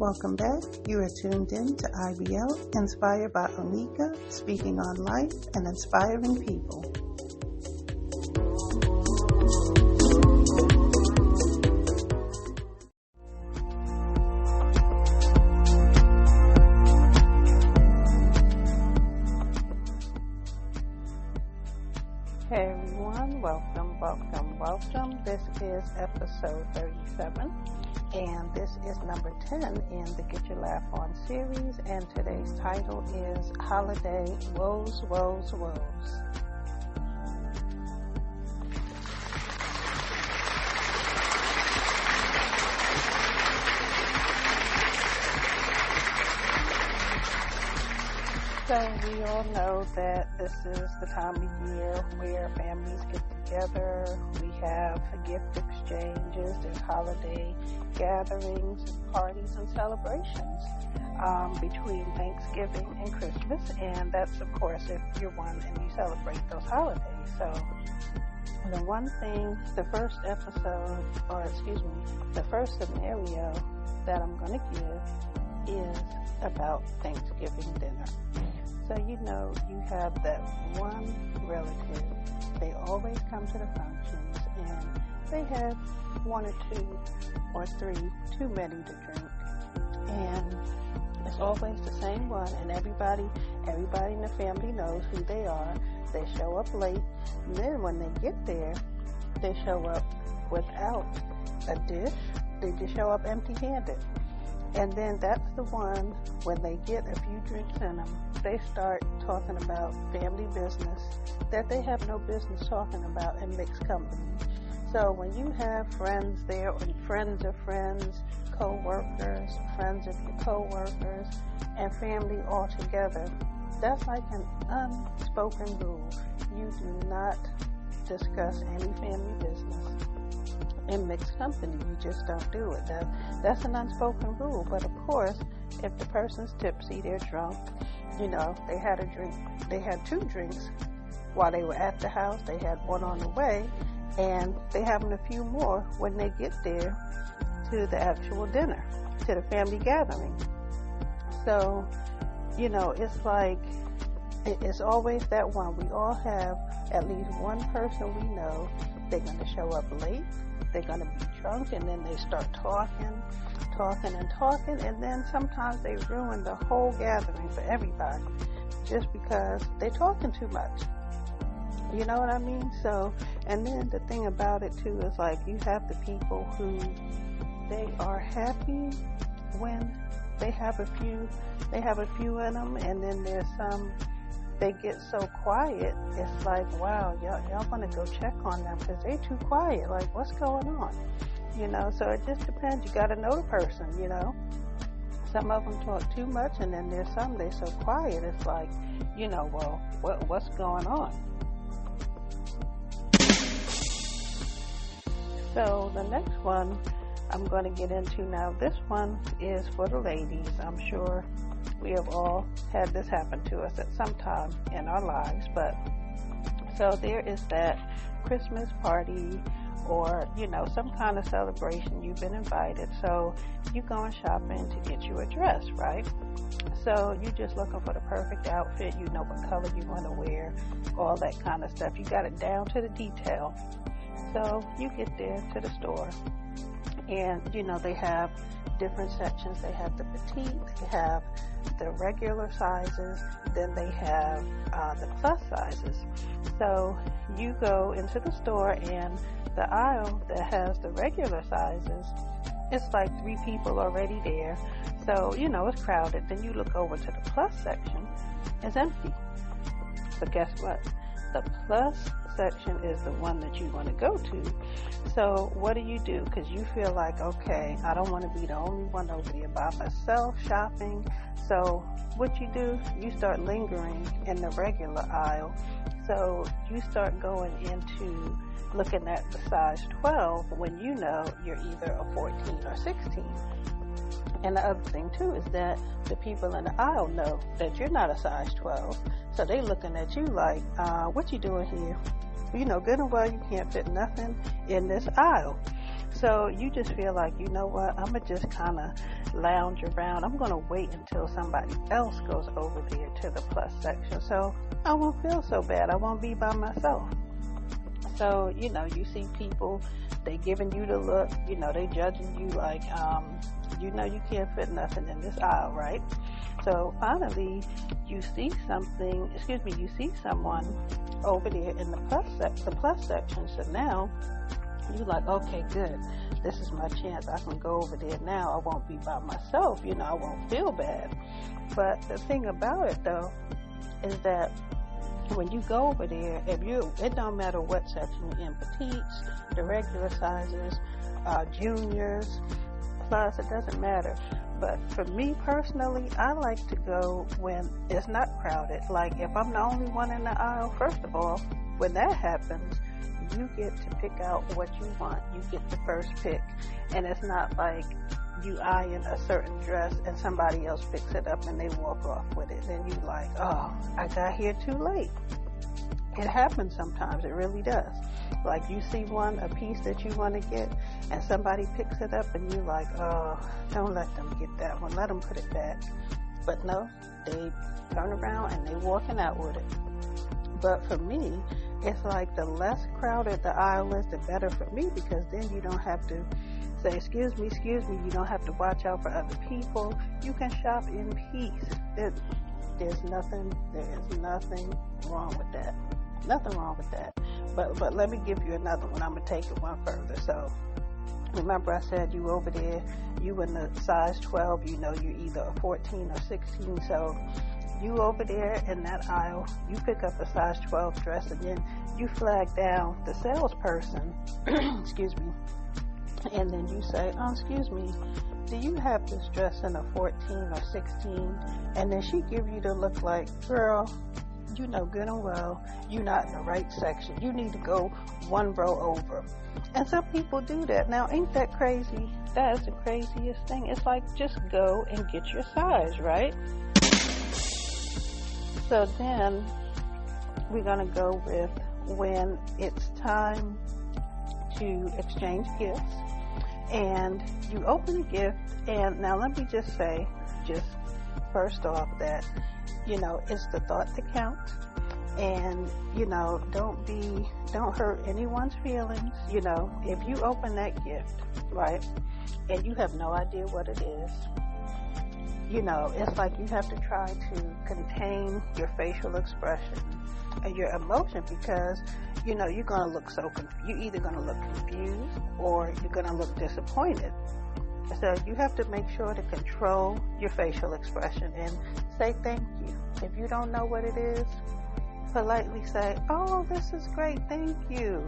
Welcome back. You are tuned in to IBL, inspired by Onika, speaking on life and inspiring people. Hey everyone, welcome. This is episode 37, and this is number 10 in the Get Your Laugh On series, and today's title is Holiday Woes, Woes, Woes. So we all know that this is the time of year where families get together, we have gift exchanges, there's holiday gatherings, parties, and celebrations between Thanksgiving and Christmas, and that's of course if you're one and you celebrate those holidays. So the one thing, the first scenario that I'm going to give is about Thanksgiving dinner. So you know you have that one relative, they always come to the functions and they have one or two or three too many to drink, and it's always the same one, and everybody in the family knows who they are. They show up late, and then when they get there, they show up without a dish. They just show up empty-handed. And then that's the one, when they get a few drinks in them, they start talking about family business that they have no business talking about in mixed company. So when you have friends there, or friends of friends, co-workers, friends of your co-workers, and family all together, that's like an unspoken rule. You do not discuss any family business in mixed company. You just don't do it. That's an unspoken rule. But of course, if the person's tipsy, they're drunk, you know, they had a drink, they had two drinks while they were at the house, they had one on the way, and they having a few more when they get there to the actual dinner, to the family gathering. So, you know, it's like, it's always that one. We all have at least one person we know, they're going to show up late, they're going to be drunk, and then they start talking, and then sometimes they ruin the whole gathering for everybody just because they're talking too much. You know what I mean? So, and then the thing about it too is like you have the people who they are happy when they have a few in them, and then there's some, they get so quiet, it's like, wow, y'all want to go check on them because they're too quiet. Like, what's going on? You know, so it just depends. You got to know the person, you know. Some of them talk too much, and then there's some, they're so quiet. It's like, you know, well, what's going on? So the next one I'm going to get into now, this one is for the ladies. I'm sure we have all had this happen to us at some time in our lives, but so there is that Christmas party or, you know, some kind of celebration, you've been invited, so you going shopping to get you a dress, right? So you're just looking for the perfect outfit, you know what color you want to wear, all that kind of stuff. You got it down to the detail. So you get there to the store, and, you know, they have different sections. They have the petite, they have the regular sizes, then they have the plus sizes. So you go into the store, and the aisle that has the regular sizes, it's like 3 people already there. So, you know, it's crowded. Then you look over to the plus section, it's empty. But guess what? The plus section is the one that you want to go to. So what do? Because you feel like, okay, I don't want to be the only one over there by myself shopping. So what you do, you start lingering in the regular aisle. So you start going into looking at the size 12 when you know you're either a 14 or 16. And the other thing too is that the people in the aisle know that you're not a size 12. So they looking at you like, what you doing here? You know good and well you can't fit nothing in this aisle. So you just feel like, you know what, I'm going to just kind of lounge around. I'm going to wait until somebody else goes over there to the plus section, so I won't feel so bad. I won't be by myself. So, you see people, they giving you the look, they judging you like, you can't fit nothing in this aisle, right? So finally, you see someone over there in the plus section. So now you're like, okay, good. This is my chance. I can go over there now. I won't be by myself. I won't feel bad. But the thing about it, though, is that when you go over there, it don't matter what section you're in, petites, the regular sizes, juniors, plus, it doesn't matter. But for me personally, I like to go when it's not crowded. Like if I'm the only one in the aisle, first of all, when that happens, you get to pick out what you want. You get the first pick. And it's not like you eyeing a certain dress and somebody else picks it up and they walk off with it. Then you like, oh, I got here too late. It happens sometimes. It really does. Like you see a piece that you want to get, and somebody picks it up and you're like, oh, don't let them get that one. Let them put it back. But no, they turn around and they walking out with it. But for me, it's like the less crowded the aisle is, the better for me, because then you don't have to say, excuse me. You don't have to watch out for other people. You can shop in peace. There's nothing wrong with that. Nothing wrong with that. But let me give you another one. I'm going to take it one further. So remember I said you over there, you in the size 12, you're either a 14 or 16. So you over there in that aisle, you pick up a size 12 dress, and then you flag down the salesperson, excuse me, and then you say, excuse me, do you have this dress in a 14 or 16? And then she give you the look like, girl, you know good and well you're not in the right section. You need to go one row over. And some people do that. Now, ain't that crazy? That is the craziest thing. It's like, just go and get your size, right? So then we're going to go with when it's time to exchange gifts. And you open a gift, and now let me just say, first off, that it's the thought that counts, and don't hurt anyone's feelings. If you open that gift, right, and you have no idea what it is, it's like you have to try to contain your facial expression and your emotion, because you're going to look you're either going to look confused or you're going to look disappointed. So you have to make sure to control your facial expression and say thank you. If you don't know what it is, politely say, oh, this is great, thank you.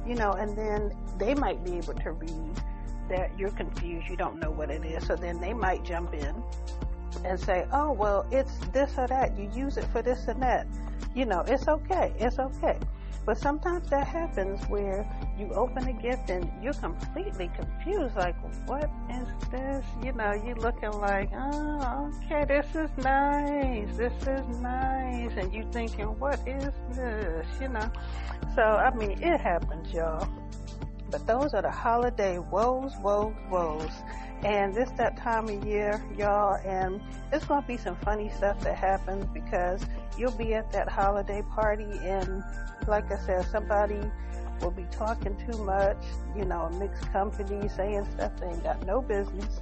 And then they might be able to read that you're confused, you don't know what it is. So then they might jump in and say, oh, well, it's this or that. You use it for this and that. It's okay. But sometimes that happens where you open a gift and you're completely confused. Like, what is this? You're looking like, oh, okay, this is nice. And you're thinking, what is this? So, it happens, y'all. But those are the holiday woes. And this that time of year, y'all, and it's going to be some funny stuff that happens, because you'll be at that holiday party, and like I said, somebody will be talking too much, a mixed company, saying stuff they ain't got no business.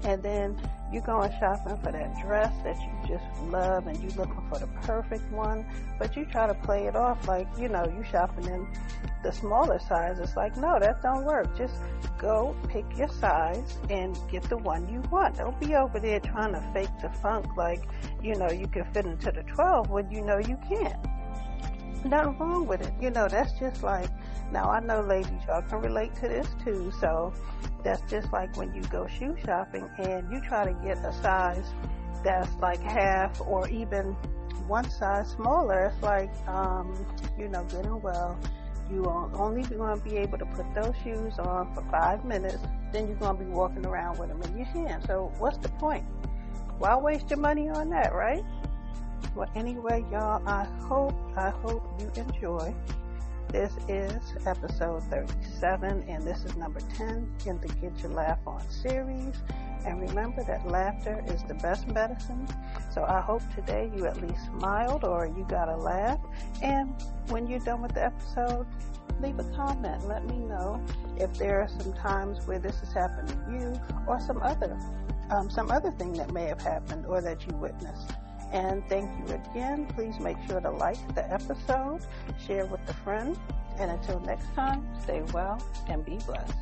And then you're going shopping for that dress that you just love, and you're looking for the perfect one, but you try to play it off like, you shopping in the smaller size. It's like, no, that don't work. Just go pick your size and get the one you want. Don't be over there trying to fake the funk like, you can fit into the 12 when you can't. Nothing wrong with it. That's just like, now I know ladies, y'all can relate to this too. So that's just like when you go shoe shopping and you try to get a size that's like half or even one size smaller. It's like, good and well, you are only going to be able to put those shoes on for 5 minutes. Then you're going to be walking around with them in your hand. So what's the point? Why waste your money on that, right? Well, anyway, y'all, I hope you enjoy This is episode 37, and this is number 10 in the Get Your Laugh On series. And remember that laughter is the best medicine. So I hope today you at least smiled or you got a laugh. And when you're done with the episode, leave a comment. Let me know if there are some times where this has happened to you or some other thing that may have happened or that you witnessed. And thank you again. Please make sure to like the episode, share with a friend, and until next time, stay well and be blessed.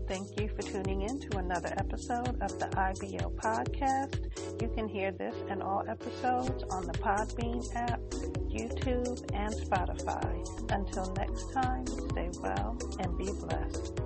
Thank you for tuning in to another episode of the IBO podcast. You can hear this and all episodes on the Podbean app, YouTube, and Spotify. Until next time, stay well and be blessed.